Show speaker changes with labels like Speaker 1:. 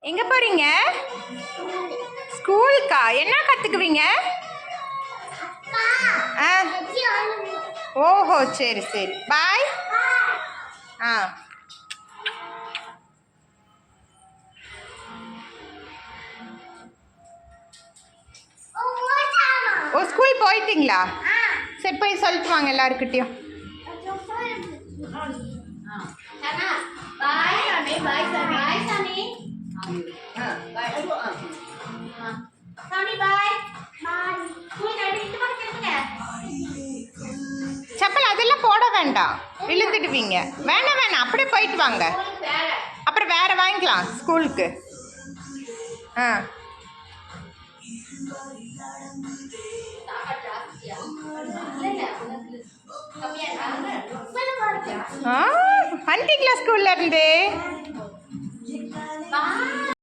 Speaker 1: எங்க போறீங்க? ஸ்கூலுக்கா? என்ன கத்துக்குவீங்க? ஓஹோ, சரி சரி, பாய். ஆ, ஓ ஸ்கூல் போயிட்டீங்களா? சரி, போய் சொல்லிட்டு வாங்க எல்லாருக்கிட்டையும். செப்பல் அதெல்லாம் போட வேண்டாம், விழுந்துடுவீங்க. வேண்டாம் வேணாம், அப்படியே போயிட்டு வாங்க. அப்புறம் வேற வாங்கிக்கலாம் ஸ்கூலுக்கு. ஆ, வந்துட்டீங்களா ஸ்கூல்ல இருந்து?